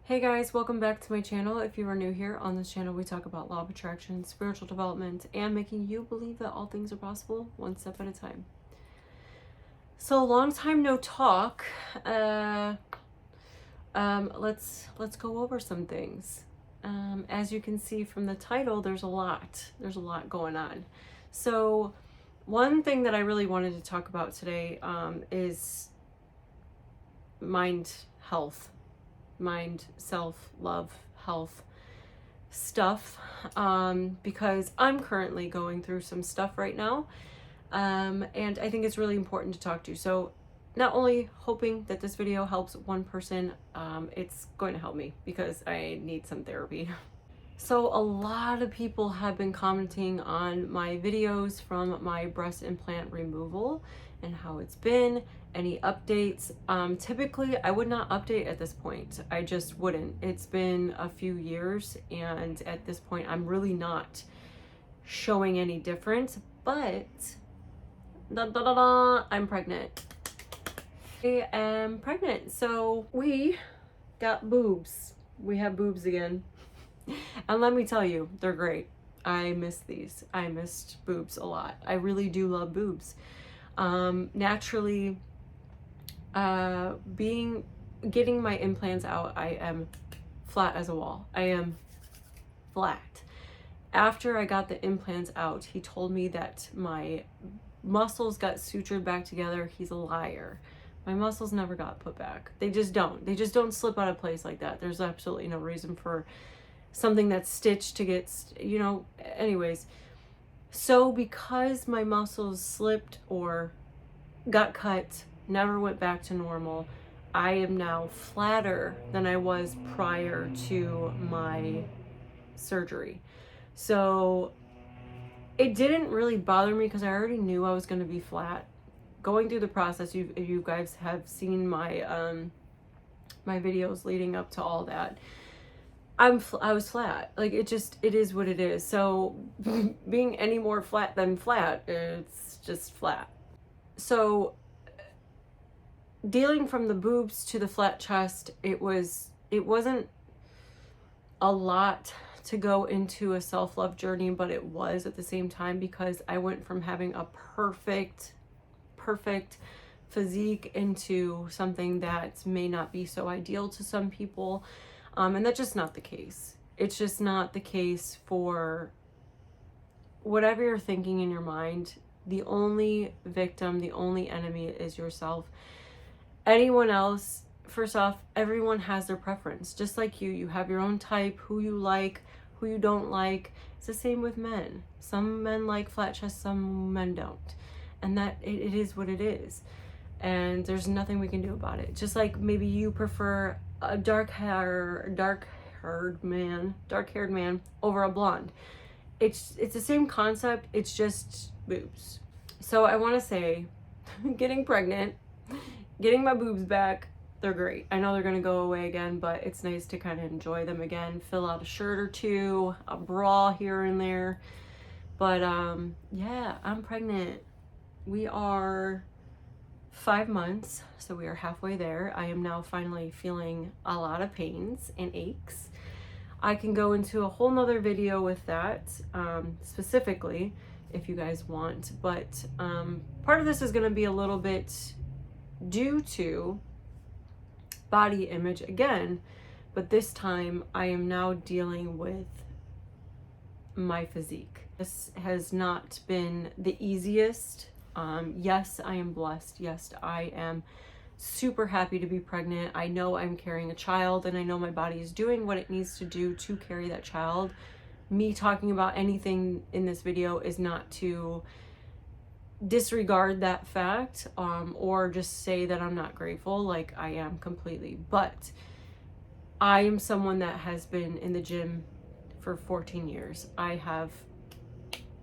Hey guys, welcome back to my channel. If you are new here, on this channel we talk about law of attraction, spiritual development, and making you believe that all things are possible one step at a time. So long time no talk. Let's go over some things. As you can see from the title, there's a lot going on. So one thing that I really wanted to talk about today is mind health. Mind, self, love, health stuff, because I'm currently going through some stuff right now, and I think it's really important to talk to. So not only hoping that this video helps one person, it's going to help me because I need some therapy. So a lot of people have been commenting on my videos from my breast implant removal and how it's been, any updates. Typically I would not update at this point. I just wouldn't. It's been a few years and at this point I'm really not showing any difference, but I'm pregnant. I am pregnant. So we got boobs. We have boobs again. And let me tell you, they're great. I miss these. I missed boobs a lot. I really do love boobs. Naturally, getting my implants out, I am flat as a wall. I am flat. After I got the implants out, he told me that my muscles got sutured back together. He's a liar. My muscles never got put back. They just don't. They just don't slip out of place like that. There's absolutely no reason for something that's stitched to get, anyways. So because my muscles slipped or got cut, never went back to normal, I am now flatter than I was prior to my surgery. So it didn't really bother me because I already knew I was going to be flat. Going through the process, you guys have seen my my videos leading up to all that. I was flat. Like, it is what it is. So being any more flat than flat, it's just flat. So dealing from the boobs to the flat chest, it wasn't a lot to go into a self-love journey, but it was at the same time, because I went from having a perfect physique into something that may not be so ideal to some people. And that's just not the case. It's just not the case for whatever you're thinking in your mind. The only victim, the only enemy is yourself. Anyone else, first off, everyone has their preference. Just like you have your own type, who you like, who you don't like. It's the same with men. Some men like flat chests, some men don't. And that it is what it is. And there's nothing we can do about it. Just like maybe you prefer a dark-haired man over a blonde. It's the same concept, it's just boobs. So I want to say, getting pregnant, getting my boobs back, they're great. I know they're going to go away again, but it's nice to kind of enjoy them again, fill out a shirt or two, a bra here and there. But yeah, I'm pregnant. We are 5 months, so we are halfway there. I am now finally feeling a lot of pains and aches. I can go into a whole nother video with that, specifically, if you guys want, but part of this is going to be a little bit due to body image again, but this time I am now dealing with my physique. This has not been the easiest. Yes, I am blessed. Yes, I am super happy to be pregnant. I know I'm carrying a child, and I know my body is doing what it needs to do to carry that child. Me talking about anything in this video is not to disregard that fact, or just say that I'm not grateful. Like, I am completely. But I am someone that has been in the gym for 14 years. I have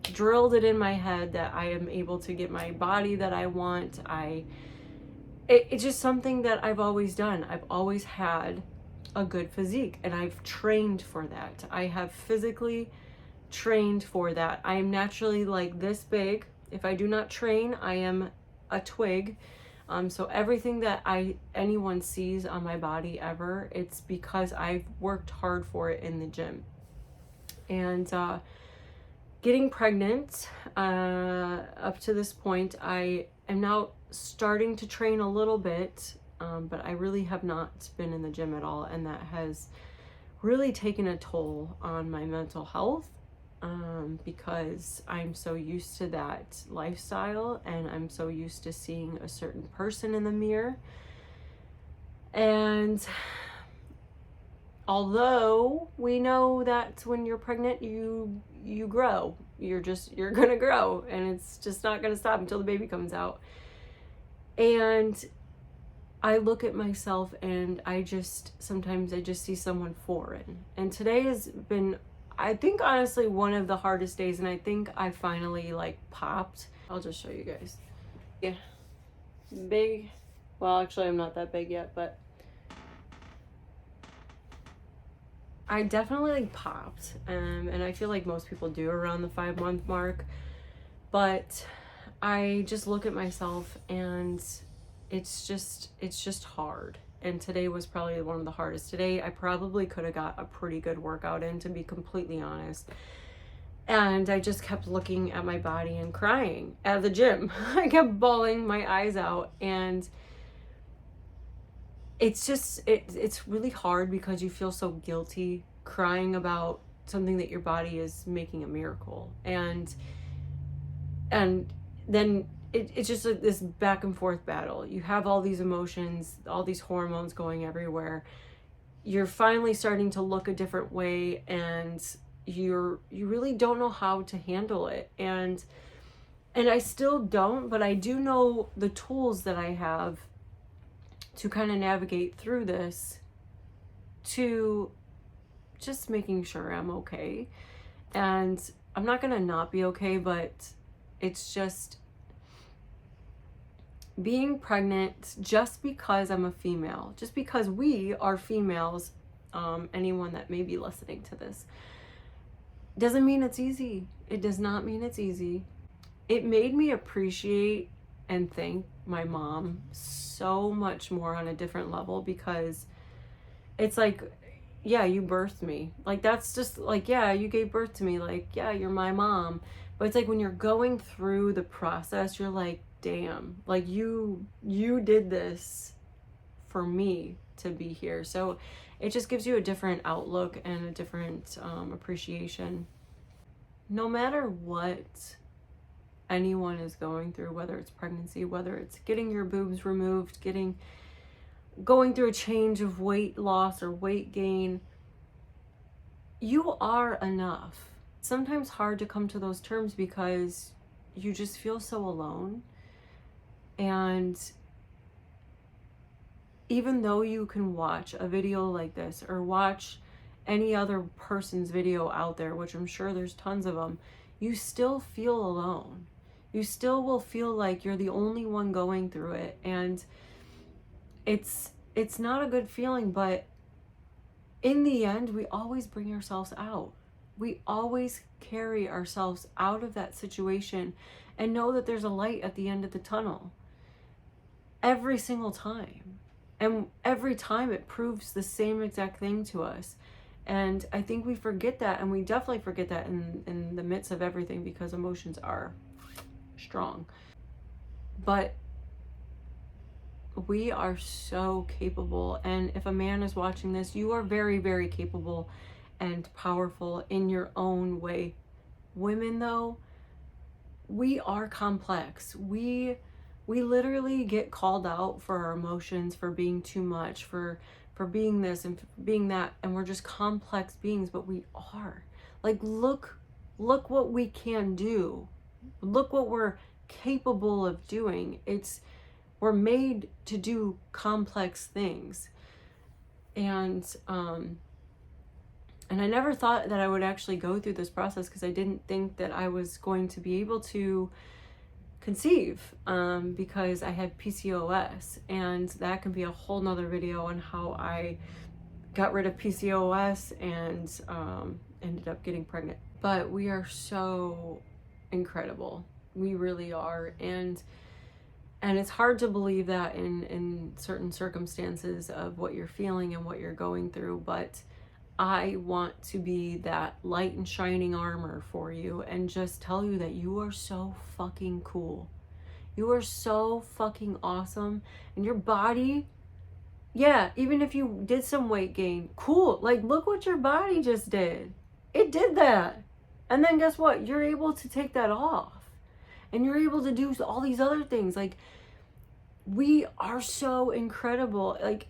drilled it in my head that I am able to get my body that I want. It's just something that I've always done. I've always had a good physique, and I've trained for that. I have physically trained for that. I am naturally like this big. If I do not train, I am a twig. So everything that anyone sees on my body ever, it's because I've worked hard for it in the gym. And getting pregnant, up to this point, I am now starting to train a little bit, but I really have not been in the gym at all, and that has really taken a toll on my mental health, because I'm so used to that lifestyle, and I'm so used to seeing a certain person in the mirror. And although we know that when you're pregnant, you grow, you're gonna grow, and it's just not gonna stop until the baby comes out. And I look at myself and sometimes I just see someone foreign. And today has been, I think, honestly, one of the hardest days, and I think I finally like popped. I'll just show you guys. Yeah, big. Well, actually I'm not that big yet, but I definitely like popped, and I feel like most people do around the 5-month mark. But I just look at myself and it's just hard. And today was probably one of the hardest. Today I probably could have got a pretty good workout in, to be completely honest. And I just kept looking at my body and crying at the gym. I kept bawling my eyes out, and it's really hard because you feel so guilty crying about something that your body is making a miracle. And then it's just like this back and forth battle. You have all these emotions, all these hormones going everywhere. You're finally starting to look a different way, and you really don't know how to handle it. And I still don't, but I do know the tools that I have to kind of navigate through this, to just making sure I'm okay. And I'm not gonna not be okay, but it's just being pregnant, just because I'm a female, just because we are females, anyone that may be listening to this, doesn't mean it's easy. It does not mean it's easy. It made me appreciate and thank my mom so much more on a different level, because it's like, yeah, you birthed me. Like, that's just like, yeah, you gave birth to me. Like, yeah, you're my mom. But it's like when you're going through the process, you're like, damn, like you did this for me to be here. So it just gives you a different outlook and a different appreciation. No matter what anyone is going through, whether it's pregnancy, whether it's getting your boobs removed, going through a change of weight loss or weight gain, you are enough. It's sometimes hard to come to those terms because you just feel so alone. And even though you can watch a video like this, or watch any other person's video out there, which I'm sure there's tons of them, you still feel alone. You still will feel like you're the only one going through it. And it's not a good feeling, but in the end, we always bring ourselves out. We always carry ourselves out of that situation and know that there's a light at the end of the tunnel. Every single time. And every time it proves the same exact thing to us. And I think we forget that, and we definitely forget that in the midst of everything, because emotions are strong. But we are so capable, and if a man is watching this, you are very, very capable and powerful in your own way. Women, though, we are complex. We literally get called out for our emotions, for being too much, for being this and being that, and we're just complex beings. But we are. Like, look what we can do. Look what we're capable of doing. We're made to do complex things. And I never thought that I would actually go through this process, because I didn't think that I was going to be able to conceive, because I had PCOS, and that can be a whole nother video on how I got rid of PCOS and ended up getting pregnant. But we are so incredible. We really are. And And it's hard to believe that in certain circumstances of what you're feeling and what you're going through, but I want to be that light and shining armor for you and just tell you that you are so fucking cool. You are so fucking awesome. And your body, yeah, even if you did some weight gain, cool. Like, look what your body just did. It did that. And then guess what? You're able to take that off. And you're able to do all these other things. Like, we are so incredible. Like,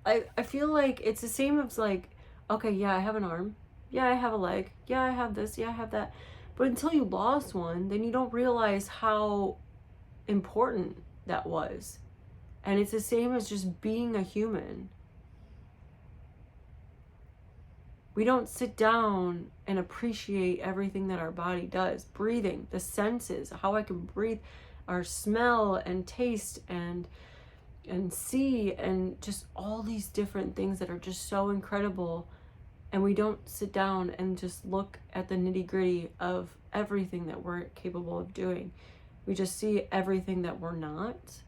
I feel like it's the same as like, okay, yeah, I have an arm. Yeah, I have a leg. Yeah, I have this. Yeah, I have that. But until you lost one, then you don't realize how important that was. And it's the same as just being a human. We don't sit down and appreciate everything that our body does. Breathing, the senses, how I can breathe, our smell and taste and see, and just all these different things that are just so incredible. And we don't sit down and just look at the nitty-gritty of everything that we're capable of doing. We just see everything that we're not.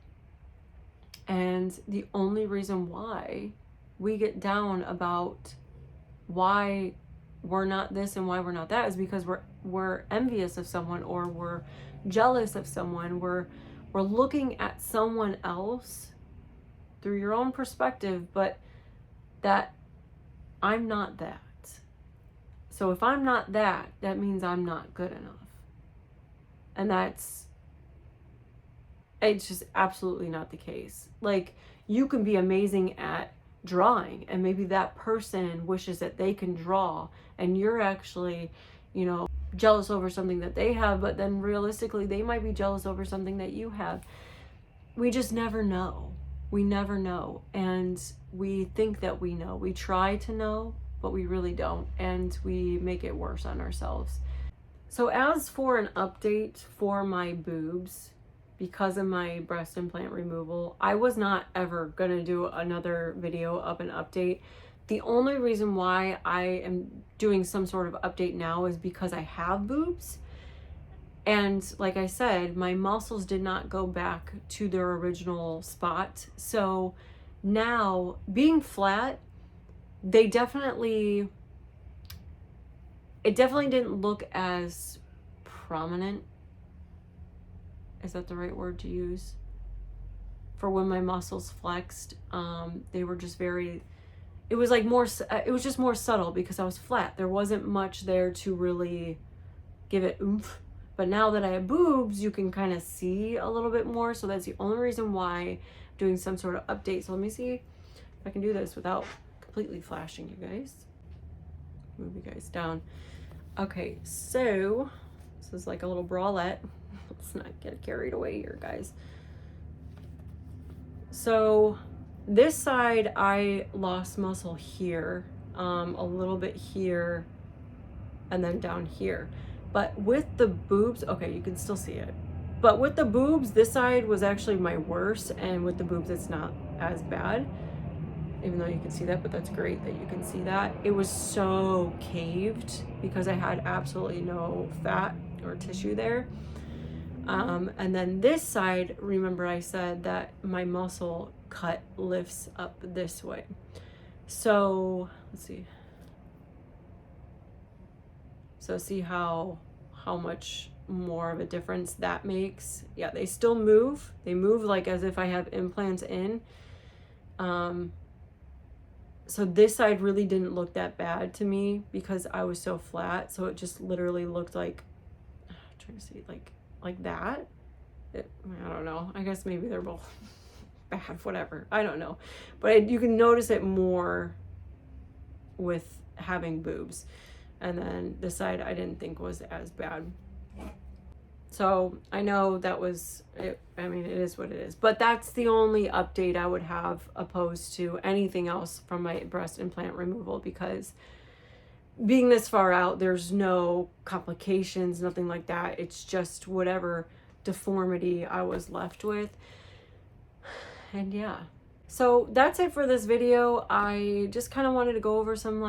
And the only reason why we get down about why we're not this and why we're not that is because we're envious of someone, or we're jealous of someone. We're looking at someone else through your own perspective, but that I'm not that. So if I'm not that, that means I'm not good enough. And it's just absolutely not the case. Like, you can be amazing at drawing, and maybe that person wishes that they can draw, and you're actually, jealous over something that they have, but then realistically they might be jealous over something that you have. We just never know. We never know. And we think that we know. We try to know, but we really don't. And we make it worse on ourselves. So as for an update for my boobs, because of my breast implant removal, I was not ever gonna do another video of an update. The only reason why I am doing some sort of update now is because I have boobs. And like I said, my muscles did not go back to their original spot. So now, being flat, it definitely didn't look as prominent. Is that the right word to use? For when my muscles flexed, they were just it was like more, it was just more subtle because I was flat. There wasn't much there to really give it oomph. But now that I have boobs, you can kind of see a little bit more. So that's the only reason why I'm doing some sort of update. So let me see if I can do this without completely flashing you guys. Move you guys down. Okay, so this is like a little bralette. Let's not get carried away here, guys. So this side, I lost muscle here, a little bit here, and then down here. But with the boobs, okay, you can still see it. But with the boobs, this side was actually my worst, and with the boobs, it's not as bad. Even though you can see that, but that's great that you can see that. It was so caved because I had absolutely no fat or tissue there. And then this side, remember I said that my muscle cut lifts up this way. So let's see. So see how much more of a difference that makes. Yeah, they still move. They move like as if I have implants in. So this side really didn't look that bad to me because I was so flat. So it just literally looked like, I'm trying to see, like that. I don't know. I guess maybe they're both bad, whatever. I don't know. But you can notice it more with having boobs. And then this side I didn't think was as bad. So I know that was it. I mean, it is what it is. But that's the only update I would have opposed to anything else from my breast implant removal, because being this far out, there's no complications, nothing like that. It's just whatever deformity I was left with. And yeah. So that's it for this video. I just kind of wanted to go over some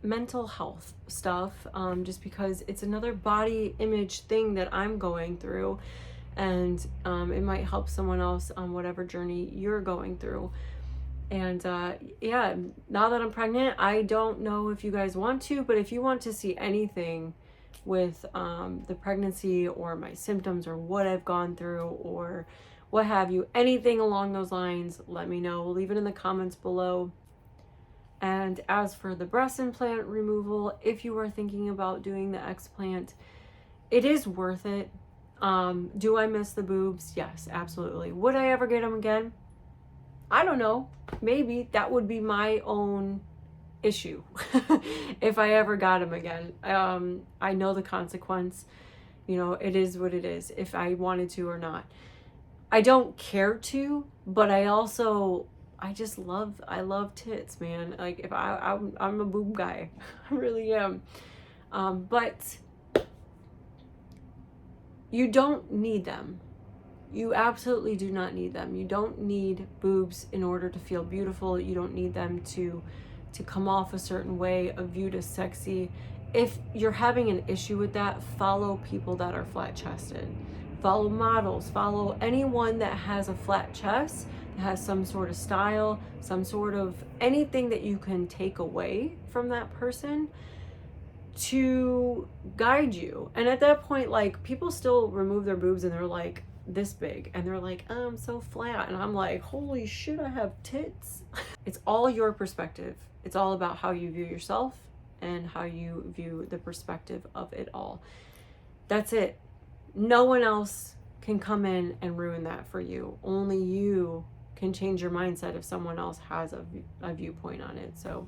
mental health stuff, just because it's another body image thing that I'm going through, and it might help someone else on whatever journey you're going through. And yeah, now that I'm pregnant, I don't know if you guys want to, but if you want to see anything with the pregnancy or my symptoms or what I've gone through or what have you, anything along those lines, let me know. Leave it in the comments below. And as for the breast implant removal, if you are thinking about doing the explant, it is worth it. Do I miss the boobs? Yes, absolutely. Would I ever get them again? I don't know. Maybe that would be my own issue if I ever got them again. I know the consequence. You know, it is what it is, if I wanted to or not. I don't care to, but I love tits, man. Like, if I'm a boob guy. I really am. But you don't need them. You absolutely do not need them. You don't need boobs in order to feel beautiful. You don't need them to come off a certain way, viewed as sexy. If you're having an issue with that, follow people that are flat-chested. Follow models. Follow anyone that has a flat chest, that has some sort of style, some sort of anything that you can take away from that person to guide you. And at that point, like, people still remove their boobs and they're like this big and they're like, oh, I'm so flat, and I'm like, holy shit, I have tits. It's all your perspective. It's all about how you view yourself and how you view the perspective of it all. That's it. No one else can come in and ruin that for you. Only you can change your mindset if someone else has a viewpoint on it. So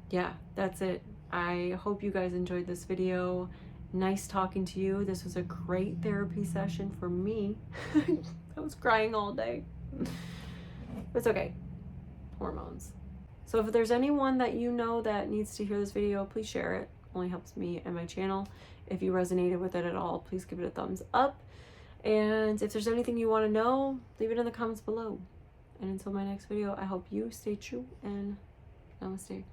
yeah, that's it. I hope you guys enjoyed this video. Nice talking to you. This was a great therapy session for me. I was crying all day. It's okay. Hormones. So if there's anyone that you know that needs to hear this video, please share it. It only helps me and my channel. If you resonated with it at all, please give it a thumbs up. And if there's anything you want to know, leave it in the comments below. And until my next video, I hope you stay true and namaste.